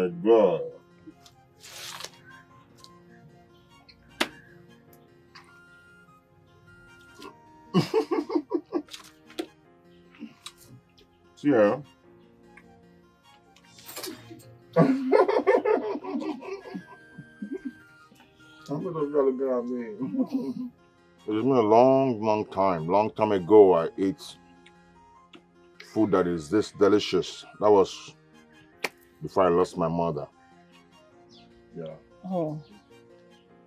my God. Yeah. I'm gonna look at me. It's been a long time ago I ate food that is this delicious. That was before I lost my mother. Yeah. Oh,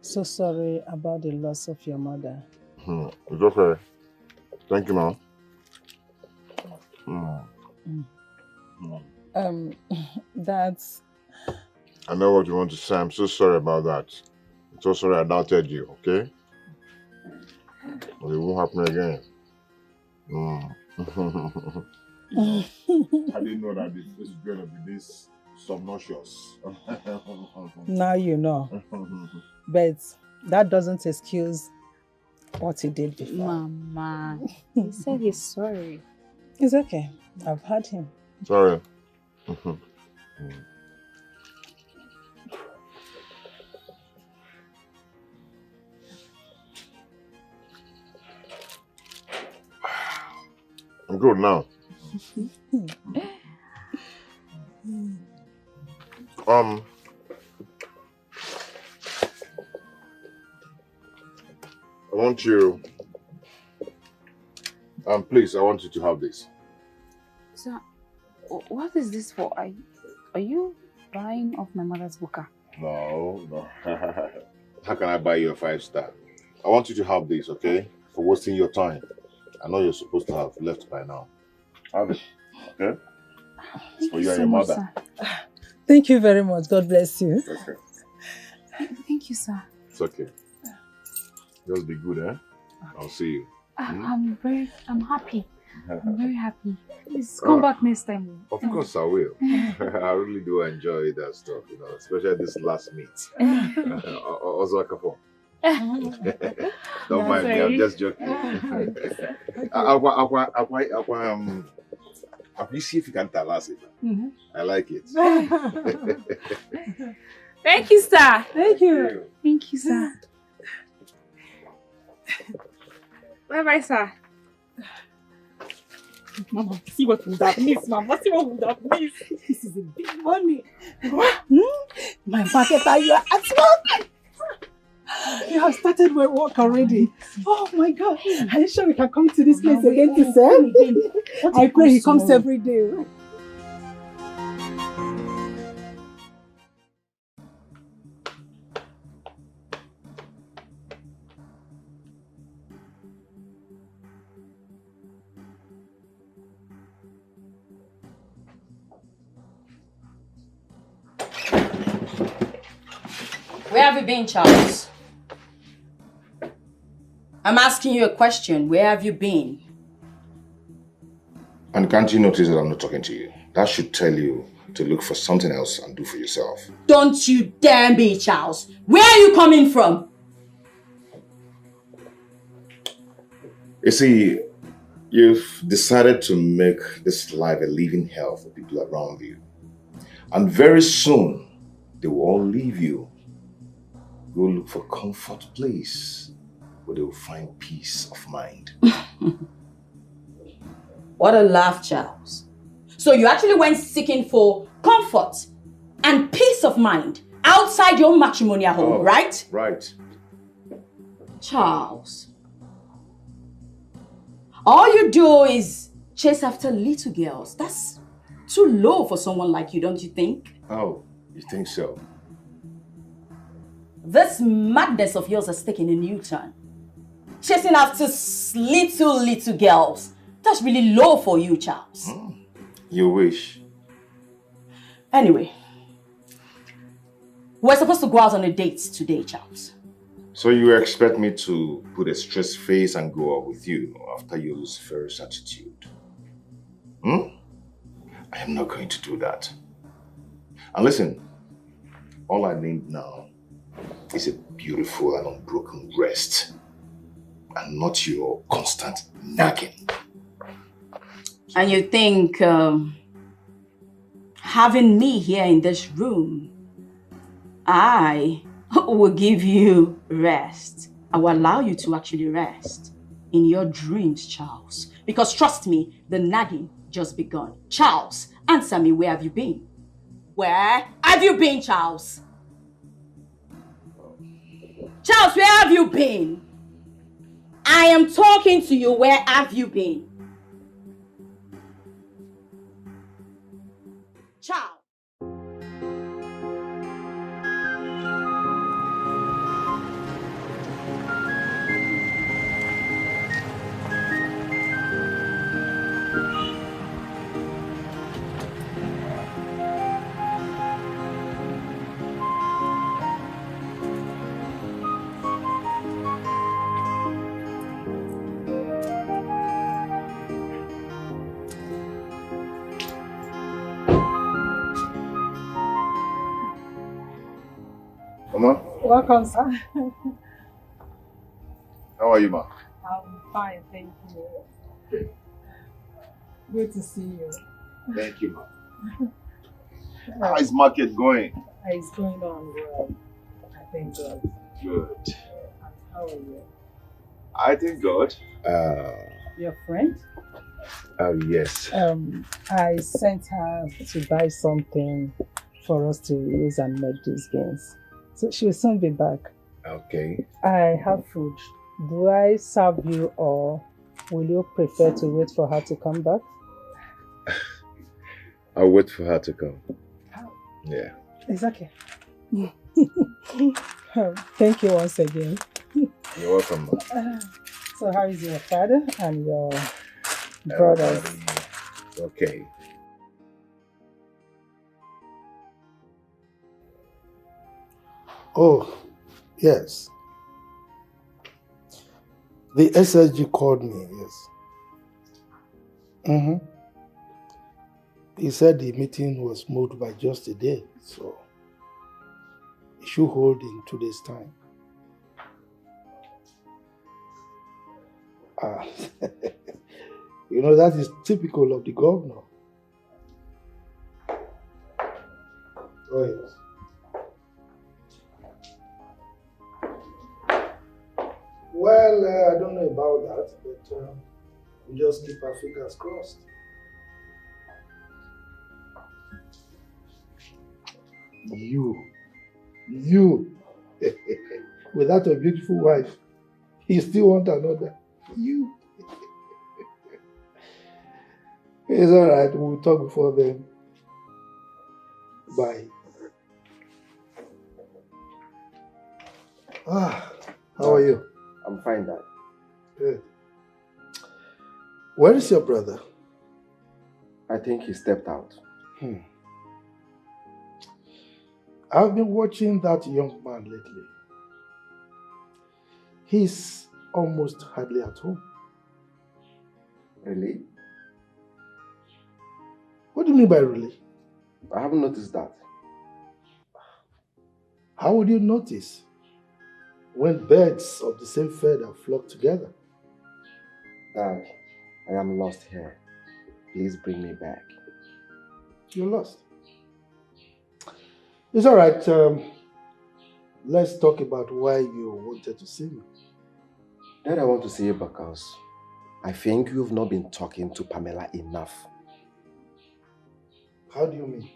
so sorry about the loss of your mother. It's okay. Thank you, Mom. That's... I know what you want to say. I'm so sorry about that. I'm so sorry I doubted you, okay? But it won't happen again. I didn't know that this is going to be this subconscious. Now you know. But that doesn't excuse what he did before. Mama, he said he's sorry. It's okay. I've heard him. Sorry. I'm good now. I want you, please, I want you to have this. Sir, what is this for? Are you buying off my mother's buka? No. How can I buy you a 5-star? I want you to have this, okay? For wasting your time. I know you're supposed to have left by now. Have it, okay? It's for you and your mother. Sir. Thank you very much. God bless you. Okay. Thank you, sir. It's okay. Just be good, eh? I'll see you. I'm happy. I'm very happy. Please come back next time. Of course I will. I really do enjoy that stuff, you know, especially this last meet. Ozokwor. Don't mind me, I'm just joking. You see if you can tell us it. I like it. Thank you, sir. Thank you. Thank you, sir. Bye-bye, sir. Mama, see what would have missed, Mama. See what would have missed. This is a big money. My marketer, you are at work. You have started my work already. Oh my God. Are you sure we can come to this place again to serve? I pray he comes every day. Where have you been, Charles? I'm asking you a question. Where have you been? And can't you notice that I'm not talking to you? That should tell you to look for something else and do for yourself. Don't you dare be, Charles. Where are you coming from? You see, you've decided to make this life a living hell for people around you. And very soon, they will all leave you. Go look for a comfort place where they will find peace of mind. What a laugh, Charles. So you actually went seeking for comfort and peace of mind outside your matrimonial home, right? Right. Charles, all you do is chase after little girls. That's too low for someone like you, don't you think? Oh, you think so? This madness of yours has taken a new turn. Chasing after little girls. That's really low for you, Charles. You wish. Anyway, we're supposed to go out on a date today, Charles. So you expect me to put a stressed face and go out with you after your Lucifer's attitude? I am not going to do that. And listen, all I need now is a beautiful and unbroken rest, and not your constant nagging. And you think having me here in this room, I will give you rest. I will allow you to actually rest in your dreams, Charles. Because trust me, the nagging just begun. Charles, answer me, where have you been? Where have you been, Charles? Charles, where have you been? I am talking to you, where have you been? Charles. Mama? Welcome, sir. How are you, ma? I'm fine, thank you. Good to see you. Thank you, ma. How is market going? It's going on well. I thank God. Good. How are you? I thank God. Your friend? Yes. I sent her to buy something for us to use and make these games. So she will soon be back. Okay. I have food. Do I serve you or will you prefer to wait for her to come back? I'll wait for her to come. How? Yeah. It's okay. Thank you once again. You're welcome, ma. So how is your father and your brothers? Okay. Oh, yes. The SSG called me, yes. He said the meeting was moved by just a day, so it should hold in 2 days' time. You know, that is typical of the governor. Oh, yes. Well, I don't know about that, but we just keep our fingers crossed. You, without a beautiful wife, you still want another. You. It's all right. We'll talk before then. Bye. How are you? I'm fine, Dad. Good. Where is your brother? I think he stepped out. I've been watching that young man lately. He's almost hardly at home. Really? What do you mean by really? I haven't noticed that. How would you notice when birds of the same feather flock together? Dad, I am lost here. Please bring me back. You're lost. It's all right. Let's talk about why you wanted to see me. Dad, I want to see you because I think you've not been talking to Pamela enough. How do you mean?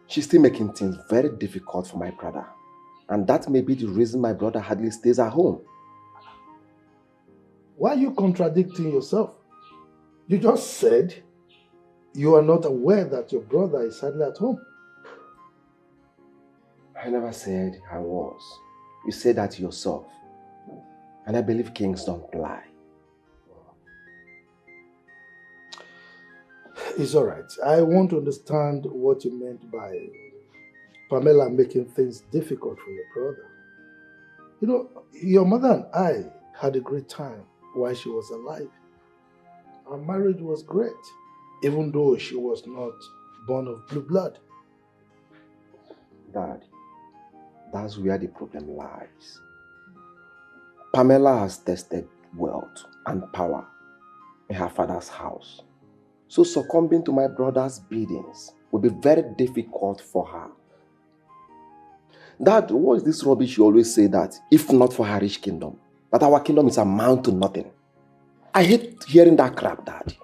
She's still making things very difficult for my brother. And that may be the reason my brother hardly stays at home. Why are you contradicting yourself? You just said you are not aware that your brother is hardly at home. I never said I was. You said that yourself. And I believe kings don't lie. It's all right. I want to understand what you meant by Pamela making things difficult for your brother. You know, your mother and I had a great time while she was alive. Our marriage was great, even though she was not born of blue blood. Dad, that's where the problem lies. Pamela has tested wealth and power in her father's house. So succumbing to my brother's biddings will be very difficult for her. Dad, what is this rubbish you always say that if not for her rich kingdom, that our kingdom is amount to nothing? I hate hearing that crap, Dad.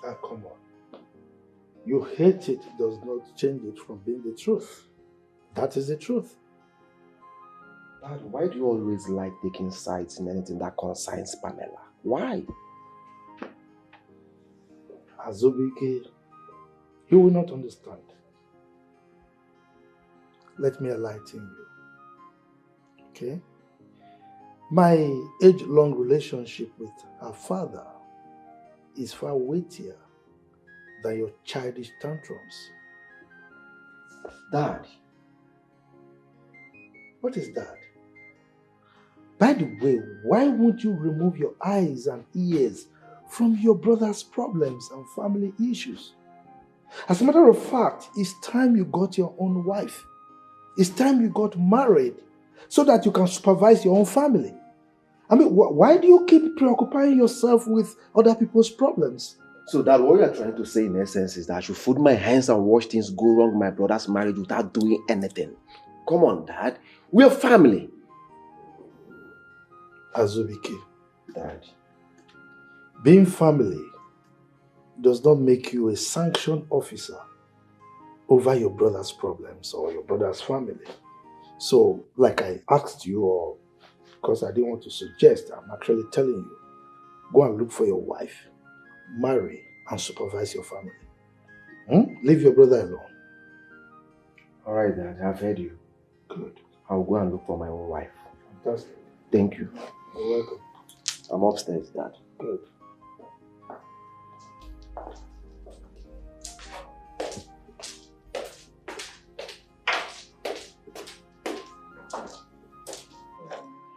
Ah, come on. You hate it does not change it from being the truth. That is the truth. Dad, why do you always like taking sides in anything that concerns Pamela? Why? Azubike, you will not understand. Let me enlighten you. Okay? My age-long relationship with her father is far weightier than your childish tantrums. Dad. What is that? By the way, why won't you remove your eyes and ears from your brother's problems and family issues? As a matter of fact, it's time you got your own wife. It's time you got married so that you can supervise your own family. I mean, why do you keep preoccupying yourself with other people's problems? So Dad, what you are trying to say in essence is that I should fold my hands and watch things go wrong in my brother's marriage without doing anything. Come on, Dad. We're family. Azubike, Dad. Being family does not make you a sanctioned officer over your brother's problems or your brother's family. So, like I asked you, or because I didn't want to suggest, I'm actually telling you, go and look for your wife, marry, and supervise your family. Leave your brother alone. All right, Dad, I've heard you. Good. I'll go and look for my own wife. Fantastic. Thank you. You're welcome. I'm upstairs, Dad. Good.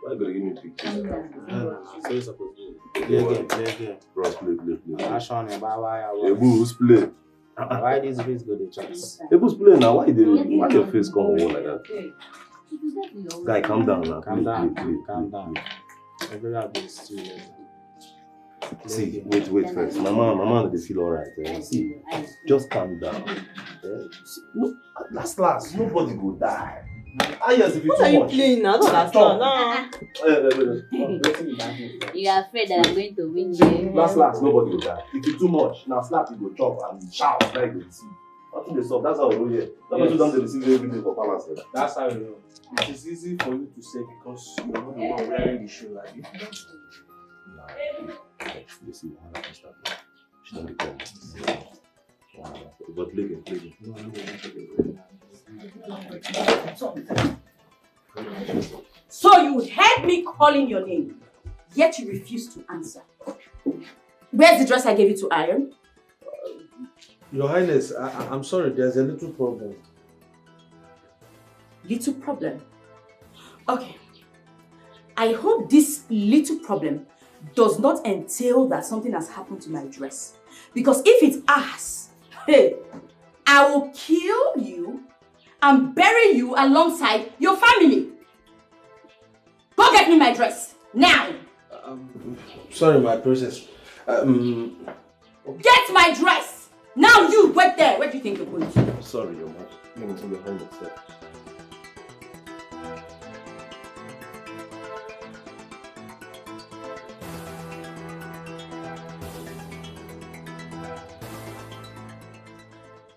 Why you gonna give me pictures? So you're supposed to play again. Bros, play. Action, Ebu's play. why this face go the chance? Ebu's play now. Why your face come on like that? Guy, calm down now. Calm down. Play. Calm down. Everybody is serious. See, wait first. Mama, they feel alright. See, just calm down. No, last, nobody go die. Yes, if what are you playing now? Don't understand. You are afraid that I'm going to win you. Last, nobody will die. If you too much, now slap you go chop and shout like you see. Nothing they solve. That's how we know here. That's why don't receive everything for balance. That's how you know. It's easy for you to say because you're not the one wearing the shoe like you. You see, I understand. She don't come. But play again. So you heard me calling your name, yet you refused to answer. Where's the dress I gave you to iron? Your Highness, I'm sorry, there's a little problem. Little problem? Okay. I hope this little problem does not entail that something has happened to my dress. Because if it has, hey, I will kill you and bury you alongside your family. Go get me my dress, now! Sorry, my princess. Get my dress! Now you, wait there. Where do you think you're going to? Sorry, Your Majesty. Let me your hand upstairs.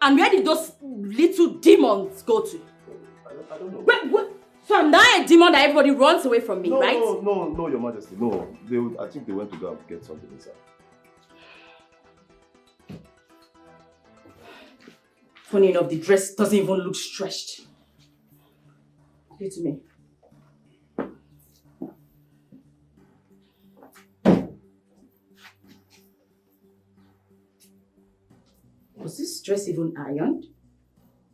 And where did those little demons go to? I don't know. Wait. So I'm now a demon that everybody runs away from me, right? No, Your Majesty. No. I think they went to go and get something inside. Funny enough, the dress doesn't even look stretched. Give it to me. Was this dress even ironed?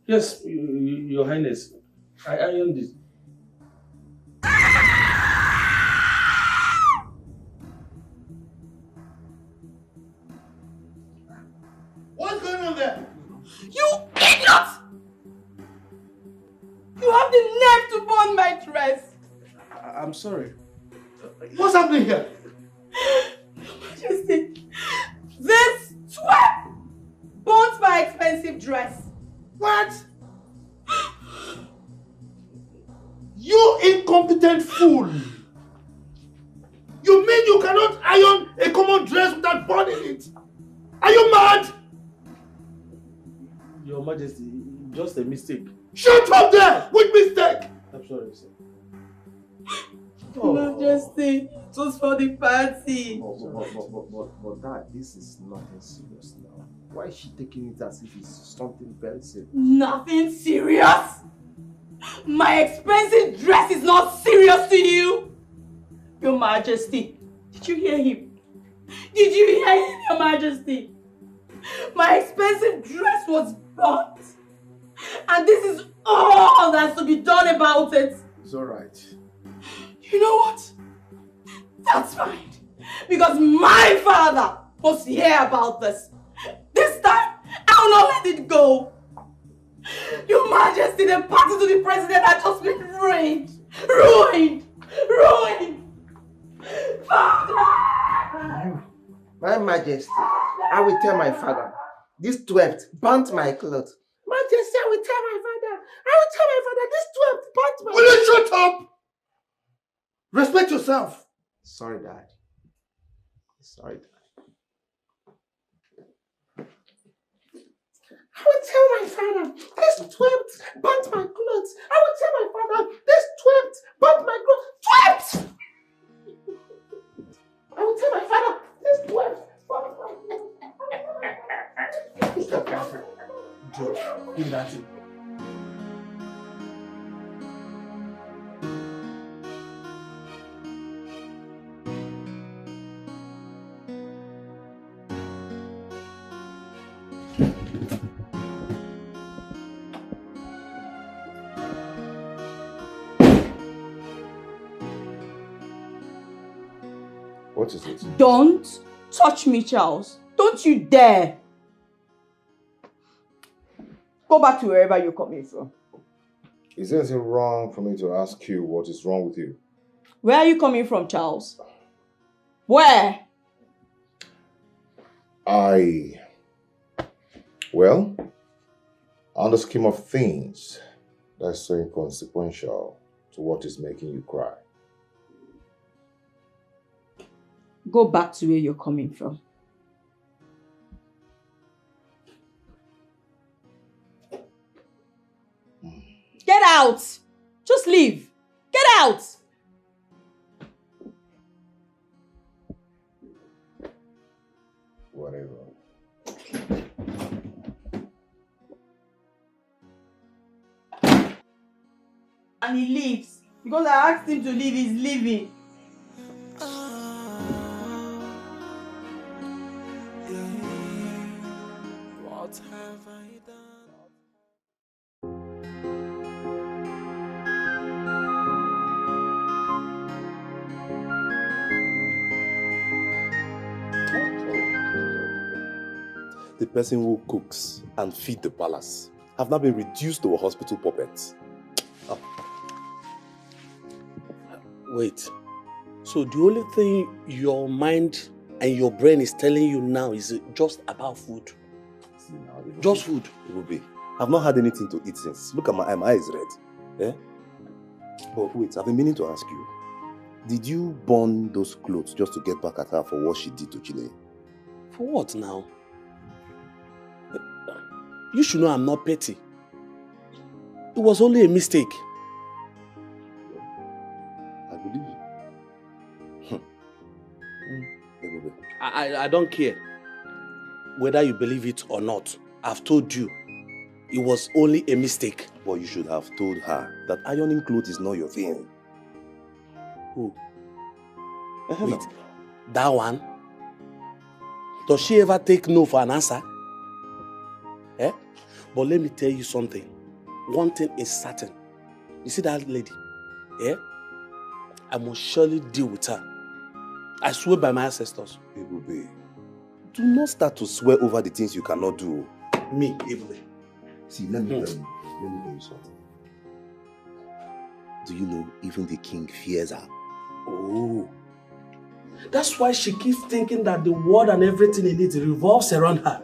Yes, Your Highness. I ironed it. What's going on there? You idiot! You have the nerve to burn my dress. I'm sorry. What's happening here? Majesty, this sweat my expensive dress. What? You incompetent fool! You mean you cannot iron a common dress without burning it? Are you mad? Your Majesty, just a mistake. Shut up there! Which mistake? I'm sorry, sir. Majesty, it was for the party. But Dad, this is nothing serious now. Why is she taking it as if it's something very serious? Nothing serious? My expensive dress is not serious to you? Your Majesty, did you hear him? Did you hear him, Your Majesty? My expensive dress was burnt. And this is all that's to be done about it. It's alright. You know what? That's fine. Because my father must hear about this. This time, I will not let it go. Your Majesty, the party to the president has just been ruined. Ruined. Father! My Majesty, I will tell my father. This 12th burnt my clothes. Majesty, I will tell my father. This 12th burnt my clothes. Will you shut up? Respect yourself. Sorry, Dad. Sorry, Dad. I will tell my father. This 12th burnt my clothes. I will tell my father. This 12th burnt my clothes. 12th! I will tell my father. This 12th burnt my clothes. Stop, Catherine. Joe, give that to me. What is it? Don't touch me, Charles. Don't you dare. Go back to wherever you're coming from. Is there anything wrong for me to ask you what is wrong with you? Where are you coming from, Charles? Where? Well, on the scheme of things, that's so inconsequential to what is making you cry. Go back to where you're coming from. Get out! Just leave. Get out! Whatever. And he leaves. Because I asked him to leave, he's leaving. What have I done? The person who cooks and feeds the palace have now been reduced to a hospital puppet. Oh. Wait. So the only thing your mind and your brain is telling you now is just about food? Just food? It will be. I've not had anything to eat since. Look at my eyes red. Eh? But wait, I've been meaning to ask you. Did you burn those clothes just to get back at her for what she did to Chineye? For what now? You should know I'm not petty. It was only a mistake. I believe you. I don't care whether you believe it or not. I've told you, it was only a mistake. But you should have told her that ironing clothes is not your thing. Who? Wait, that one? Does she ever take no for an answer? Eh? But let me tell you something. One thing is certain. You see that lady? Eh? I must surely deal with her. I swear by my ancestors. Ebube, do not start to swear over the things you cannot do. Me, Ebube. See, let me tell you something. Do you know even the king fears her? Oh. That's why she keeps thinking that the world and everything in it revolves around her.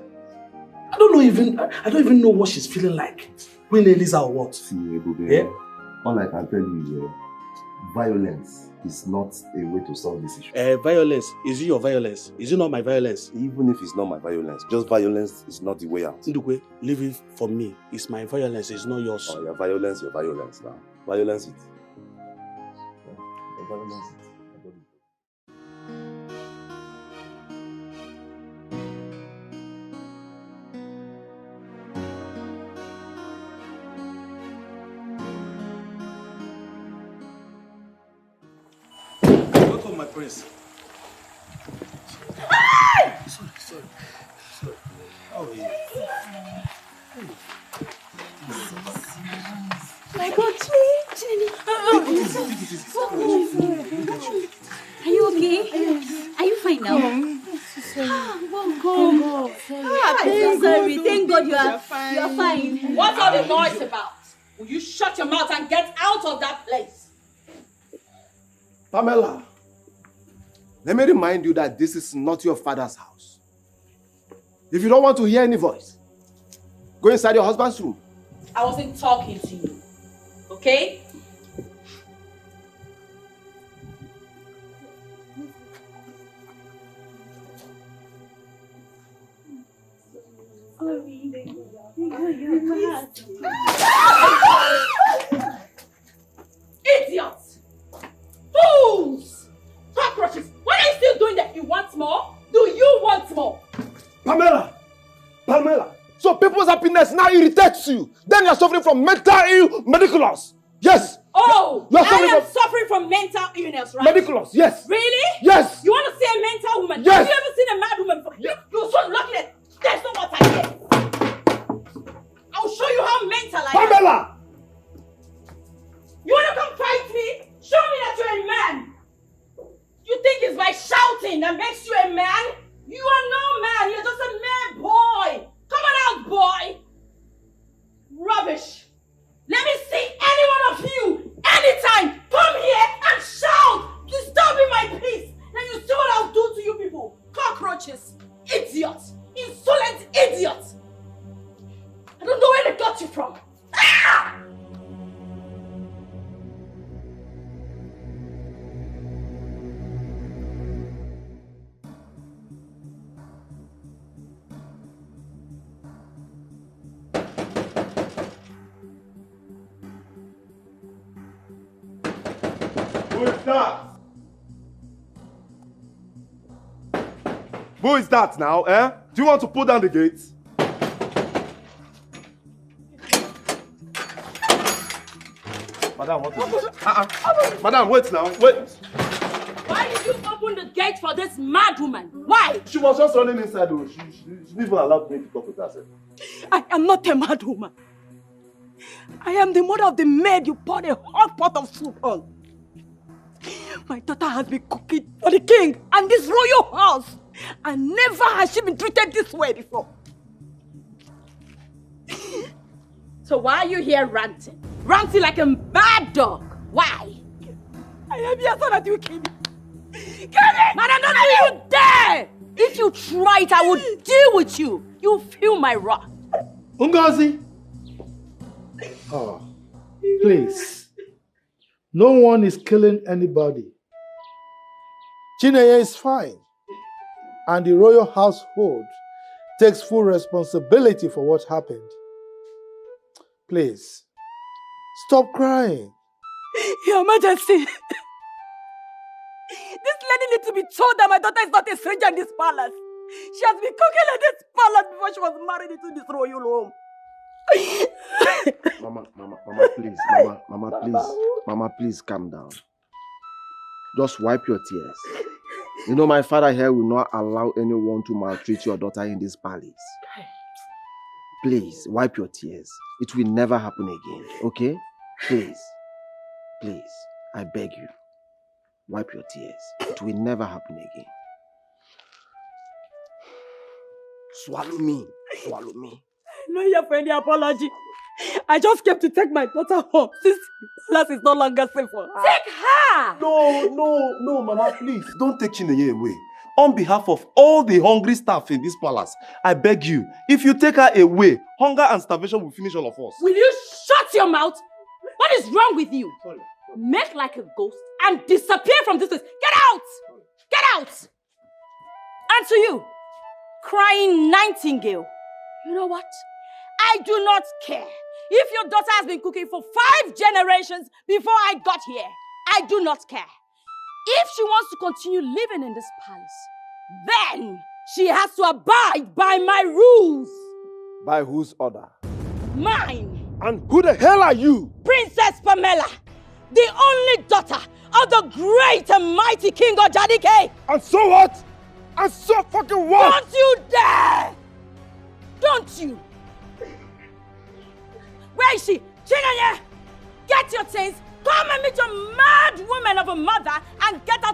I don't know don't even know what she's feeling like. When Elisa or what? See, Ebube, Yeah? all I can tell you is violence is not a way to solve this issue. Violence. Is it your violence? Is it not my violence? Even if it's not my violence, just violence is not the way out. Ndukwe, leave it for me. It's my violence, it's not yours. Oh, your violence now. Violence it. Your violence it. Welcome, my prince. Sorry. How are you? My God, Chineye. Are you okay? Are you fine now? Welcome. Thank God you are fine. You are fine. What's all the noise about? Will you shut your mouth and get out of that place? Pamela, let me remind you that this is not your father's house. If you don't want to hear any voice, go inside your husband's room. I wasn't talking to you. Okay? Idiots! Fools! Cockroaches! What are you still doing that? You want more? Do you want more? Pamela! So people's happiness now irritates you. Then you're suffering from mental ill mediculous. Yes! Oh! You're I am suffering from mental illness, right? Mediculous, yes! Really? Yes! You want to see a mental woman? Yes! Have you ever seen a mad woman before? You're so lucky that that's not what I get. I'll show you how mental I am. Pamela! You want to come fight me? Show me that you're a man. You think it's by shouting that makes you a man? You are no man. You're just a mere boy. Come on out, boy. Rubbish. Let me see any one of you anytime. Come here and shout, disturbing my peace. Then you see what I'll do to you people. Cockroaches, idiots, insolent idiots. I don't know where they got you from. Ah! Who is that? Who is that now, eh? Do you want to pull down the gates? Madam, what is this? Madam, wait now, wait. Why did you open the gate for this mad woman? Why? She was just running inside. She didn't even allow me to talk with herself. I am not a mad woman. I am the mother of the maid you poured a hot pot of soup on. My daughter has been cooking for the king and this royal house. And never has she been treated this way before. So why are you here ranting? Ranting like a mad dog. Why? I am here so that you kill me. Kill me! Madam, don't you dare! If you try it, I will deal with you. You feel my wrath. Ngozi! Oh, please. No one is killing anybody. Chineye is fine. And the royal household takes full responsibility for what happened. Please, stop crying. Your Majesty, this lady needs to be told that my daughter is not a stranger in this palace. She has been cooking in this palace before she was married into this royal home. Mama, please calm down. Just wipe your tears. You know my father here will not allow anyone to maltreat your daughter in this palace. Please, wipe your tears. It will never happen again, okay? Please, I beg you. Wipe your tears. It will never happen again. Swallow me. I'm not here for any apology. I just came to take my daughter home since the palace is no longer safe for her. Take her! No, Mama, please. Don't take Chineye away. on behalf of all the hungry staff in this palace, I beg you, if you take her away, hunger and starvation will finish all of us. Will you shut your mouth? What is wrong with you? Make like a ghost and disappear from this place. Get out! Get out! And to you, crying nightingale, you know what? I do not care if your daughter has been cooking for 5 generations before I got here. I do not care. If she wants to continue living in this palace, then she has to abide by my rules. By whose order? Mine. And who the hell are you? Princess Pamela, the only daughter of the great and mighty King Ojadike. And so what? And so fucking what? Don't you dare! Don't you? Where is she? Chineye! Get your things, come and meet your mad woman of a mother and get out